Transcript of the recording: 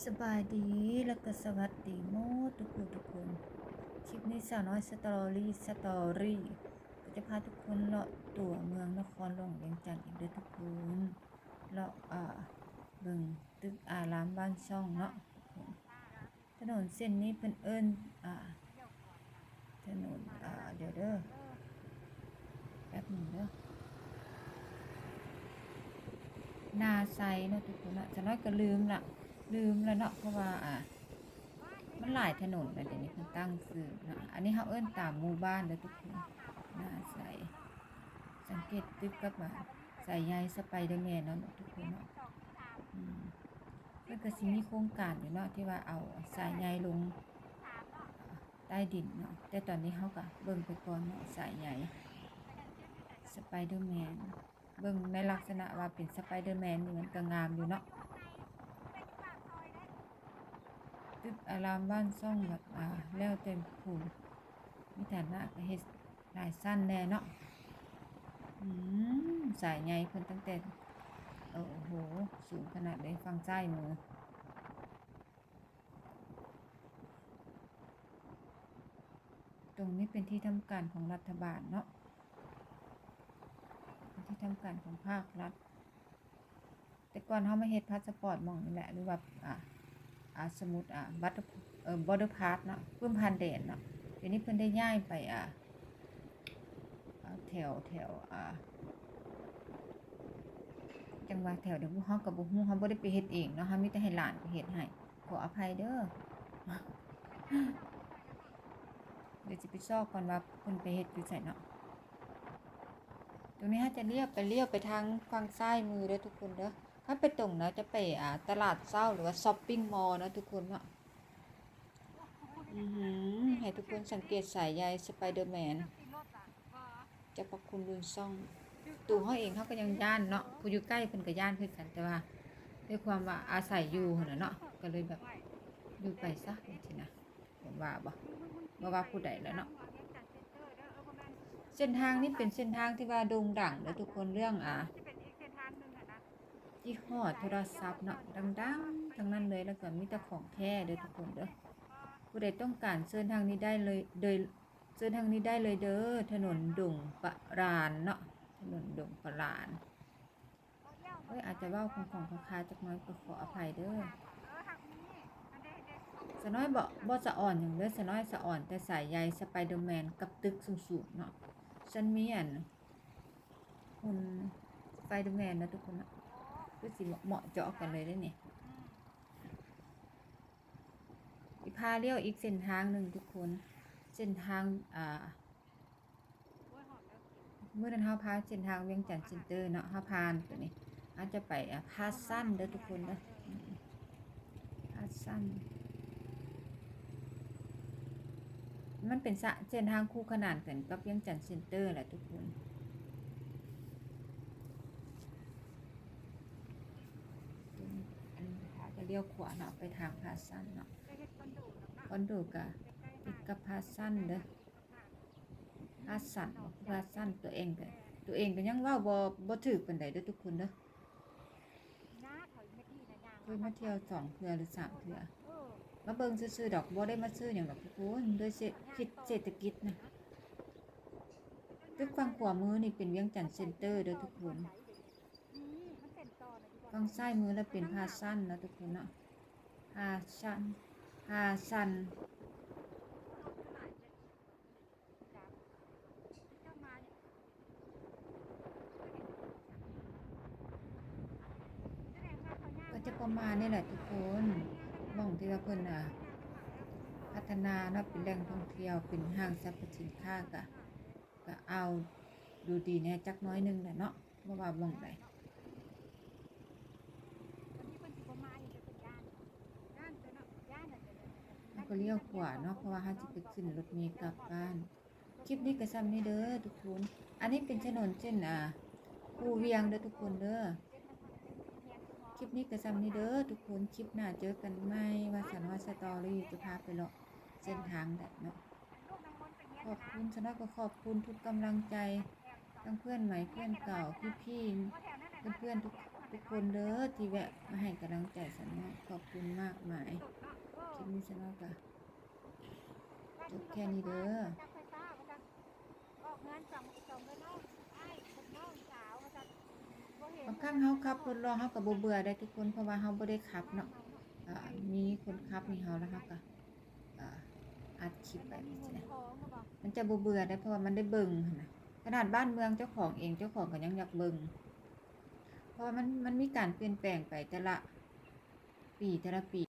สบายดีแล้วก็สวัสดีโมดทุกคนคลิปนี้สาวน้อยสตอรี่ก็จะพาทุกคนเลาะตัวเมืองนครหลวงเวียงจันทน์อีกด้วยทุกคนเลาะเบิ่งตึกอารามบ้านช่องเนาะทุกคนถนนเส้นนี้เพิ่นเอิ้นถนนเดี๋ยวเด้อแป๊บหนึ่งเด้อนาไซเนาะทุกคนเนาะสาวน้อยก็ลืมแล้วเนาะเพราะว่ามันหลายถนนแล้วเดี๋ยวนี้เพิ่นตั้งชื่อนะอันนี้เขาเอิ้นตามหมู่บ้านเด้อทุกคนน่าใสสังเกตตึกกับสายใยสไปเดอร์แมนเนาะทุกคนเนาะเพิ่นก็สิมีโครงการอยู่เนาะที่ว่าเอาสายใยลงใต้ดินเนาะแต่ตอนนี้เขาก็เบิ่งไปก่อนเนาะสายใยสไปเดอร์แมนเบิ่งในลักษณะว่าเป็นสไปเดอร์แมนนี่มันก็งามอยู่เนาะตึกอารามบ้านช่องแบบแล้วเต็มภูมิมีฐานะก็เฮ็ดหลายสั้นแน่เนาะสายใยเพิ่นตั้งแต่โอ้โหสูงขนาดเลยฟังซ้ายมือตรงนี้เป็นที่ทำการของรัฐบาลเนาะเป็นที่ทำการของภาครัฐแต่ก่อนเฮามาเฮ็ดพาสปอร์ตหม่องนี่แหละหรือว่าสมุดบัตรบอร์เดอร์พาสเนาะเพิ่มผ่านแดนเนาะเดี๋ยวนี้เพิ่นได้ย้ายไปแถวจังหวัดแถวเดี๋ยวเฮาก็บ่ฮู้เฮาบ่ได้ไปเฮ็ดเองเนาะเฮามีแต่ให้หลานไปเฮ็ดให้ขออภัยเด้อเดี๋ยวสิไปซอกก่อนว่าเพิ่นไปเฮ็ดอยู่ไสเนาะตรงนี้เฮาจะเลี้ยวไปทางฝั่งซ้ายมือเด้อทุกคนเด้อถ้าไปตรงเนาะจะไปตลาดเช้าหรือว่าช้อปปิ้งมอลล์เนาะทุกคนเนาะให้ทุกคนสังเกตสายใยสไปเดอร์แมนจะประคุณรุนซ่องตัวเฮาเองเฮาก็ยังย่านเนาะผู้อยู่ใกล้เพิ่นก็ย่านคือกันแต่ว่าด้วยความว่าอาศัยอยู่หั่นน่ะเนาะก็เลยแบบอยู่ไปซะจังซี่นะผมว่าบ่ว่าผู้ใดแล้วเนาะเส้นทางนี้เป็นเส้นทางที่ว่าโด่งดังเด้อทุกคนเรื่องยี่ห้อโทรศัพท์เนาะดังๆทั้งนั้นเลยแล้วก็มีแต่ของแท้เด้อทุกคนเด้อผู้ใดต้องการเส้นทางนี้ได้เลยเส้นทางนี้ได้เลยเด้อถนนดงปะรานเนาะถนนดงปะรานอาจจะเว้าของคาจักน้อยก็ขออภัยเด้อสะน้อยบ่สะอ่อนหยังเด้อสะน้อยสะอ่อนแต่สายใยสไปเดอร์แมนกับตึกสูงๆเนาะฉันมีหุ่นสไปเดอร์แมนนะทุกคนนะคือสิเหมาะเจาะกันเลยได้เนี่ยพาเลี้ยวอีกเส้นทางหนึ่งทุกคนเส้นทางเมื่อนั้นเฮาพาเส้นทางเวียงจันทน์เซ็นเตอร์เนาะเฮาผ่านตัวนี้อาจจะไปพาสั้นเด้อทุกคนเด้อพาสั้นมันเป็นเส้นทางคู่ขนานกันกับเวียงจันทน์เซ็นเตอร์แหละทุกคนอันจะเลี้ยวขวาเนาะไปทางพาสั้นเนาะคอนโดกะติดกับพาสั้นเด้อพาสั้นตัวเองก็ยังว่าบ่ถูกปานใดเด้อทุกคนเด้อเคยมาเที่ยว2 เทื่อหรือ3 เทื่อมาเบิ่งซื่อๆดอกบ่ได้มาซื้อหยังดอกทุกคนโดยคิดเศรษฐกิจนะตึกฝั่งขวามือนี่เป็นเวียงจันทน์เซ็นเตอร์เด้อทุกคนฝั่งซ้ายมือแล้วเป็นพาสั้นนะทุกคนเนาะพาสั้นก็จะประมาณนี้แหละทุกคนมองที่ว่าเพิ่นพัฒนาเนาะเป็นแหล่งท่องเที่ยวเป็นห้างสรรพสินค้าก็เอาดูดีแน่จักน้อยนึงแหละเนาะบ่ว่าหม้องใดแล้วก็เลี้ยวขวาเนาะเพราะว่าเฮาสิไปขึ้นรถเมล์กลับบ้านคลิปนี้ก็ซ้ำนี้เด้อทุกคนอันนี้เป็นถนนเส้นภูเวียงเด้อทุกคนเด้อคลิปนี้ก็ซ้ำนี้เด้อทุกคนคลิปหน้าเจอกันใหม่ว่าสาวน้อยสตอรี่จะพาไปเลาะเส้นทางใดเนาะขอบคุณสำหรับก็ขอบคุณทุกกำลังใจทั้งเพื่อนใหม่เพื่อนเก่าพี่ๆเพื่อนๆทุก ทุกคนเด้อที่แวะมาให้กำลังใจสันเนาะขอบคุณมากมายคลิปนี้สันเนาะก็จบแค่นี้เด้อ ออกงานส่งไปน้องไอ้คนน้องสาวมาจากบ่เห็น บางครั้งเฮาขับรถรอเฮาก็บ่เบื่อได้ทุกคนเพราะว่าเฮาบ่ได้ขับเนาะมีคนขับมีเฮาแล้วเฮาก็อ่าอัดคลิปไปจังซี่นะมันจะบ่เบื่อได้เพราะว่ามันได้เบิ่งหั้นน่ะขนาดบ้านเมืองเจ้าของเองเจ้าของก็ยังอยากเบิ่งเพราะว่ามันมีการเปลี่ยนแปลงไปแต่ละปี